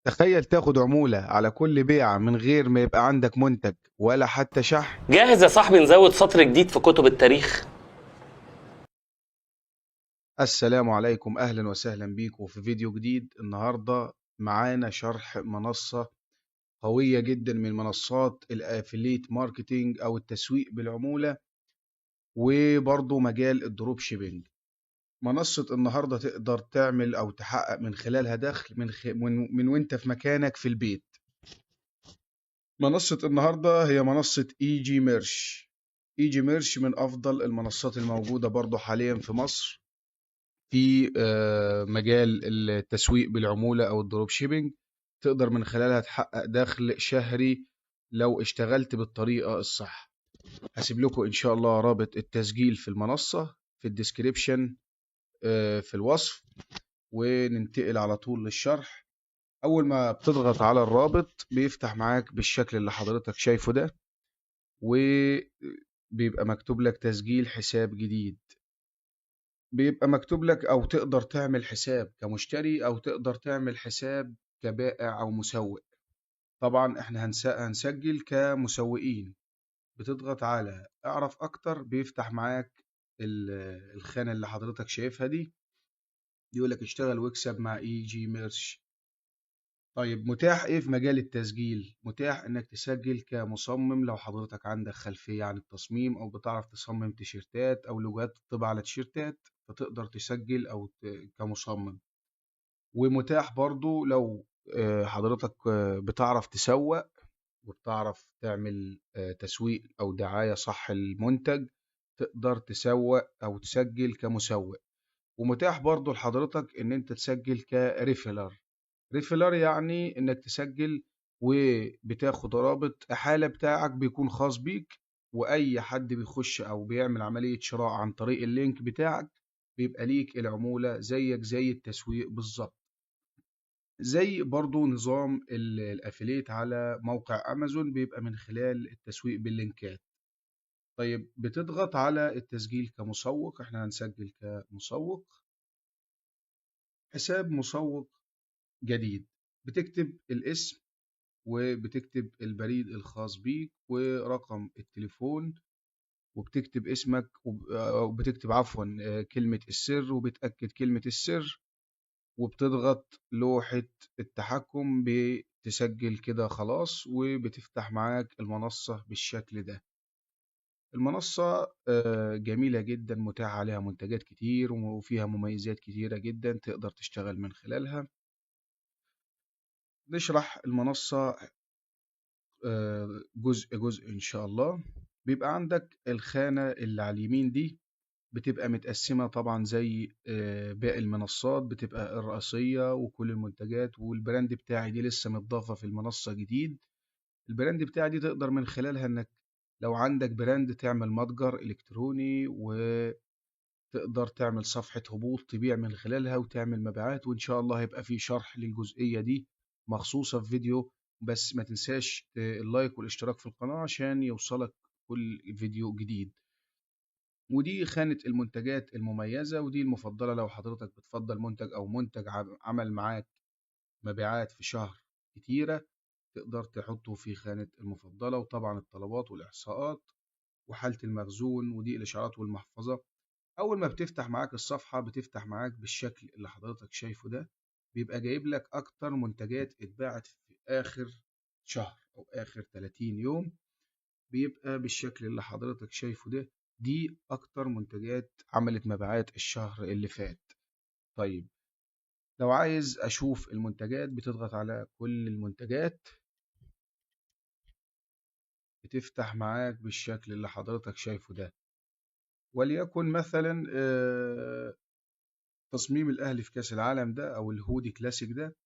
تخيل تاخد عمولة على كل بيعة من غير ما يبقى عندك منتج ولا حتى شحن. جاهز يا صاحبي نزود سطر جديد في كتب التاريخ. السلام عليكم، أهلا وسهلا بيكم في فيديو جديد. النهاردة معانا شرح منصة قوية جدا من منصات الافيليت ماركتينج أو التسويق بالعمولة، وبرضه مجال الدروب شيبينج. منصة النهاردة تقدر تعمل أو تحقق من خلالها دخل من وانت في مكانك في البيت. منصة النهاردة هي منصة اي جي ميرش. اي جي ميرش من افضل المنصات الموجودة برضو حاليا في مصر في مجال التسويق بالعمولة او الدروب شيبينج. تقدر من خلالها تحقق دخل شهري لو اشتغلت بالطريقة الصح. هسيب لكم ان شاء الله رابط التسجيل في المنصة في الديسكريبشن، في الوصف، وننتقل على طول للشرح. اول ما بتضغط على الرابط بيفتح معاك بالشكل اللي حضرتك شايفه ده، وبيبقى مكتوب لك تسجيل حساب جديد. بيبقى مكتوب لك او تقدر تعمل حساب كمشتري او تقدر تعمل حساب كبائع او مسوق. طبعا احنا هنسجل كمسوقين. بتضغط على اعرف اكتر، بيفتح معاك الخانة اللي حضرتك شايفها دي، يقول لك اشتغل واكسب مع اي جي ميرش. طيب متاح ايه في مجال التسجيل؟ متاح انك تسجل كمصمم لو حضرتك عندك خلفية عن التصميم او بتعرف تصمم تيشيرتات او لوجوهات تطبع على تيشيرتات، فتقدر تسجل كمصمم. ومتاح برضو لو حضرتك بتعرف تسوق وبتعرف تعمل تسويق او دعاية صح المنتج، تقدر تسوق او تسجل كمسوق. ومتاح برضو لحضرتك ان انت تسجل كريفيلر. ريفيلر يعني انك تسجل وبتاخد رابط احالة بتاعك بيكون خاص بيك، واي حد بيخش او بيعمل عملية شراء عن طريق اللينك بتاعك بيبقى ليك العمولة زيك زي التسويق بالظبط. زي برضو نظام الافيليت على موقع امازون بيبقى من خلال التسويق باللينكات. طيب بتضغط على التسجيل كمسوق، احنا هنسجل كمسوق، حساب مسوق جديد. بتكتب الاسم وبتكتب البريد الخاص بيك ورقم التليفون، وبتكتب اسمك وبتكتب عفوا كلمة السر، وبتأكد كلمة السر، وبتضغط لوحة التحكم، بتسجل كده خلاص، وبتفتح معاك المنصة بالشكل ده. المنصة جميلة جدا، متاح عليها منتجات كتير وفيها مميزات كتيرة جدا تقدر تشتغل من خلالها. نشرح المنصة جزء جزء إن شاء الله. بيبقى عندك الخانة اللي على اليمين دي بتبقى متقسمة طبعا زي باقي المنصات، بتبقى الرئيسية وكل المنتجات، والبراند بتاعي دي لسه متضافة في المنصة جديد. البراند بتاعي دي تقدر من خلالها انك لو عندك براند تعمل متجر إلكتروني، وتقدر تعمل صفحة هبوط تبيع من خلالها وتعمل مبيعات. وإن شاء الله هيبقى في شرح للجزئية دي مخصوصة في فيديو. بس ما تنساش اللايك والاشتراك في القناة عشان يوصلك كل فيديو جديد. ودي خانة المنتجات المميزة، ودي المفضلة لو حضرتك بتفضل منتج أو منتج عمل معاك مبيعات في شهر كتيرة، تقدر تحطه في خانة المفضلة. وطبعا الطلبات والإحصاءات وحالة المخزون، ودي الإشعارات والمحفظة. أول ما بتفتح معاك الصفحة بتفتح معاك بالشكل اللي حضرتك شايفه ده، بيبقى جايب لك أكتر منتجات اتباعت في آخر شهر أو آخر 30 يوم. بيبقى بالشكل اللي حضرتك شايفه ده، دي أكتر منتجات عملت مبيعات الشهر اللي فات. طيب لو عايز أشوف المنتجات بتضغط على كل المنتجات، بتفتح معاك بالشكل اللي حضرتك شايفه ده. وليكن مثلا تصميم الأهلي في كأس العالم ده أو الهودي كلاسيك ده،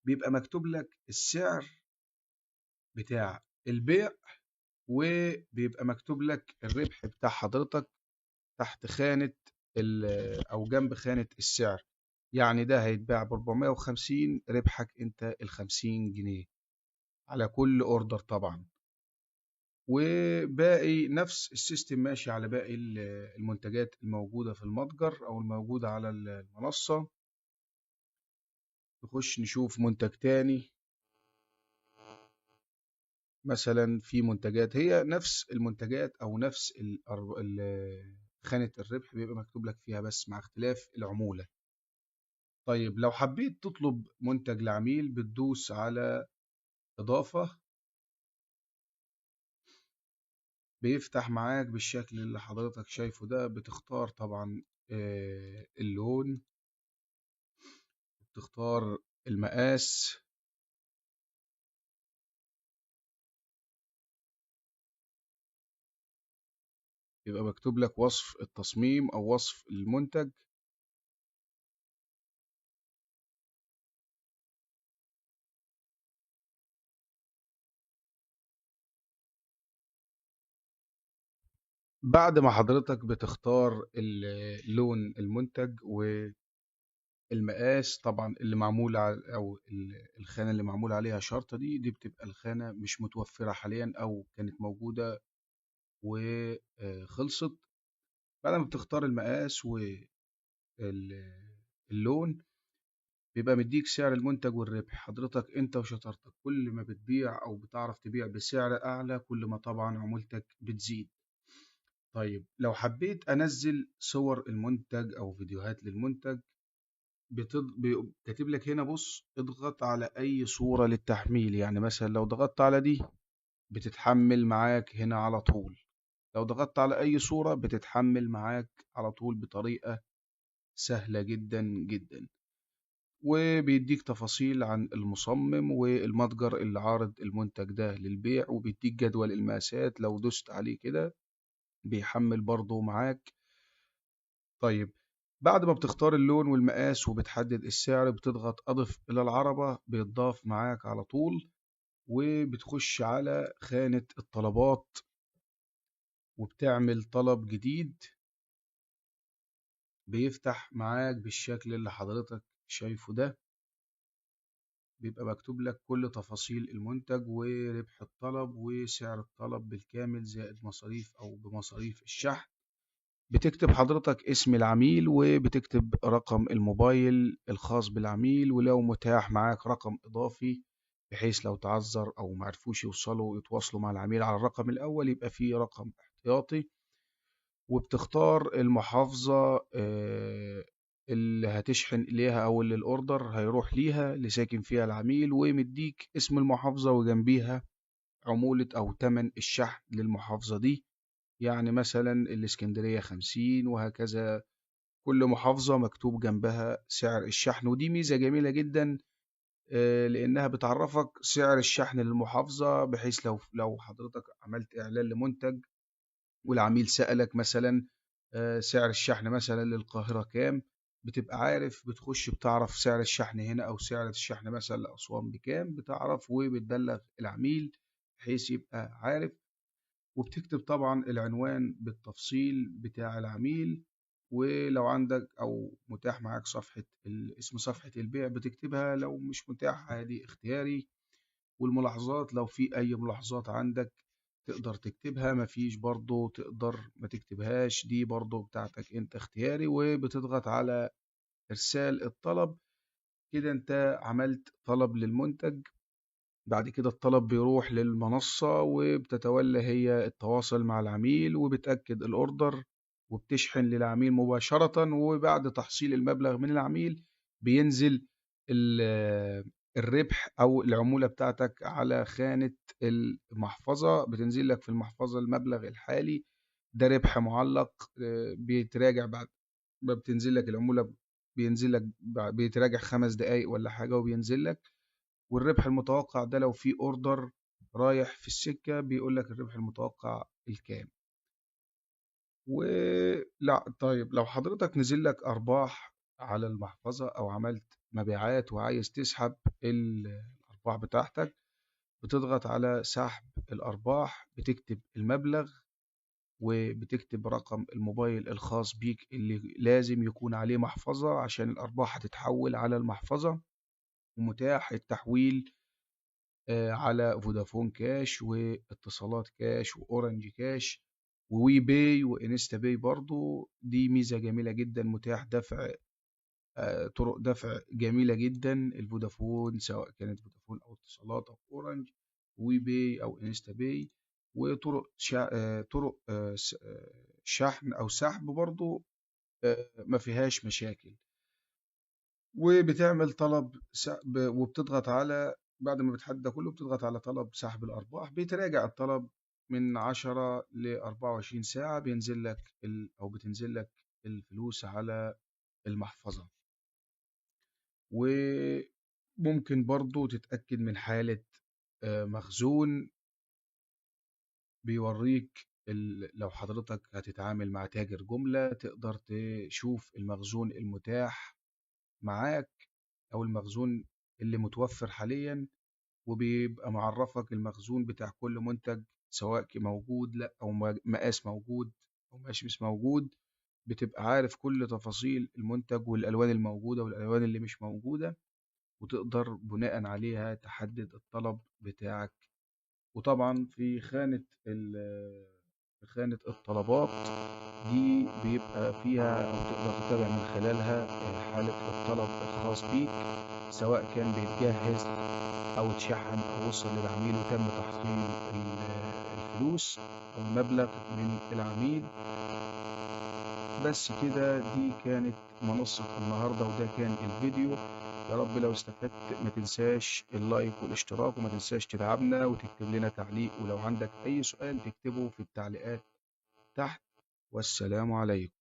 بيبقى مكتوب لك السعر بتاع البيع، وبيبقى مكتوب لك الربح بتاع حضرتك تحت خانة أو جنب خانة السعر. يعني ده هيتباع ب 450، ربحك أنت ال 50 جنيه على كل أوردر طبعا. وباقي نفس السيستم ماشي على باقي المنتجات الموجودة في المتجر أو الموجودة على المنصة. نخش نشوف منتج تاني. مثلا في منتجات هي نفس المنتجات او نفس خانة الربح بيبقى مكتوب لك فيها بس مع اختلاف العمولة. طيب لو حبيت تطلب منتج لعميل بتدوس على إضافة، بيفتح معاك بالشكل اللي حضرتك شايفه ده. بتختار طبعا اللون، بتختار المقاس، يبقى مكتوب لك وصف التصميم أو وصف المنتج. بعد ما حضرتك بتختار لون المنتج والمقاس طبعا اللي معمول أو الخانة اللي معمول عليها شرطة، دي بتبقى الخانة مش متوفرة حاليا أو كانت موجودة وخلصت. بعد ما بتختار المقاس واللون بيبقى مديك سعر المنتج والربح. حضرتك انت وشطارتك، كل ما بتبيع او بتعرف تبيع بسعر اعلى كل ما طبعا عمولتك بتزيد. طيب لو حبيت انزل صور المنتج او فيديوهات للمنتج كاتب لك هنا بص اضغط على اي صورة للتحميل. يعني مثلا لو ضغطت على دي بتتحمل معاك هنا على طول، لو ضغطت على اي صورة بتتحمل معاك على طول بطريقة سهلة جدا جدا. وبيديك تفاصيل عن المصمم والمتجر اللي عارض المنتج ده للبيع، وبيديك جدول المقاسات لو دوست عليه كده بيحمل برضه معاك. طيب بعد ما بتختار اللون والمقاس وبتحدد السعر بتضغط أضف إلى العربة، بيتضاف معاك على طول. وبتخش على خانة الطلبات وبتعمل طلب جديد، بيفتح معاك بالشكل اللي حضرتك شايفه ده. بيبقى مكتوب لك كل تفاصيل المنتج وربح الطلب وسعر الطلب بالكامل زائد مصاريف أو بمصاريف الشحن. بتكتب حضرتك اسم العميل وبتكتب رقم الموبايل الخاص بالعميل، ولو متاح معاك رقم إضافي بحيث لو تعذر أو معرفوش يوصلوا يتواصلوا مع العميل على الرقم الأول يبقى فيه رقم احتياطي. وبتختار المحافظة اللي هتشحن إليها أو اللي الأوردر هيروح ليها اللي ساكن فيها العميل، ومديك اسم المحافظة وجنبيها عمولة أو تمن الشحن للمحافظة دي. يعني مثلا الإسكندرية 50 وهكذا، كل محافظة مكتوب جنبها سعر الشحن. ودي ميزة جميلة جدا لأنها بتعرفك سعر الشحن للمحافظة، بحيث لو حضرتك عملت إعلان لمنتج والعميل سألك مثلا سعر الشحن مثلا للقاهرة كام، بتبقى عارف، بتخش بتعرف سعر الشحن هنا أو سعر الشحن مثلا لأسوان بكام، بتعرف وبتبلغ العميل بحيث يبقى عارف. وبتكتب طبعا العنوان بالتفصيل بتاع العميل، ولو عندك أو متاح معاك اسم صفحة البيع بتكتبها، لو مش متاح عادي اختياري. والملاحظات لو في أي ملاحظات عندك تقدر تكتبها، مفيش برضو تقدر ما تكتبهاش، دي برضو بتاعتك انت اختياري. وبتضغط على إرسال الطلب. كده انت عملت طلب للمنتج. بعد كده الطلب بيروح للمنصة وبتتولى هي التواصل مع العميل وبتأكد الأوردر وبتشحن للعميل مباشرة. وبعد تحصيل المبلغ من العميل بينزل الربح أو العمولة بتاعتك على خانة المحفظة. بتنزل لك في المحفظة المبلغ الحالي ده ربح معلق بيتراجع بعد ما بتنزل لك العمولة. بينزل لك بيتراجع 5 دقايق ولا حاجة وبينزل لك. والربح المتوقع ده لو في اوردر رايح في السكة بيقول لك الربح المتوقع الكام. ولا طيب لو حضرتك نزل لك أرباح على المحفظة أو عملت مبيعات وعايز تسحب الأرباح بتاعتك بتضغط على سحب الأرباح، بتكتب المبلغ وبتكتب رقم الموبايل الخاص بيك اللي لازم يكون عليه محفظة عشان الأرباح هتتحول على المحفظة. ومتاح التحويل على فودافون كاش واتصالات كاش واورنج كاش ووي باي وانستا باي برضو. دي ميزة جميلة جدا، متاح دفع طرق دفع جميلة جدا، الفودافون سواء كانت فودافون أو اتصالات أو أورنج، وي باي أو انستا باي. وطرق طرق شحن أو سحب برضو ما فيهاش مشاكل. وبتعمل طلب وبتضغط على، بعد ما بتحدد ده كله بتضغط على طلب سحب الأرباح، بتراجع الطلب من 10 ل 24 ساعة، بينزل لك أو بتنزل لك الفلوس على المحفظة. وممكن برضو تتأكد من حالة مخزون، بيوريك لو حضرتك هتتعامل مع تاجر جملة تقدر تشوف المخزون المتاح معاك أو المخزون اللي متوفر حاليا، وبيبقى معرفك المخزون بتاع كل منتج، سواء موجود لا أو مقاس موجود أو مش موجود. بتبقى عارف كل تفاصيل المنتج والألوان الموجودة والألوان اللي مش موجودة، وتقدر بناء عليها تحدد الطلب بتاعك. وطبعا في خانة الطلبات دي بيبقى فيها أو تقدر تتابع من خلالها حالة الطلب الخاص بيك، سواء كان بيتجهز أو اتشحن أو وصل للعميل وتم تحصيل الفلوس أو المبلغ من العميل. بس كده، دي كانت منصة النهاردة وده كان الفيديو. يا رب لو استفدت ما تنساش اللايك والاشتراك، وما تنساش تدعمنا وتكتب لنا تعليق، ولو عندك أي سؤال تكتبه في التعليقات تحت. والسلام عليكم.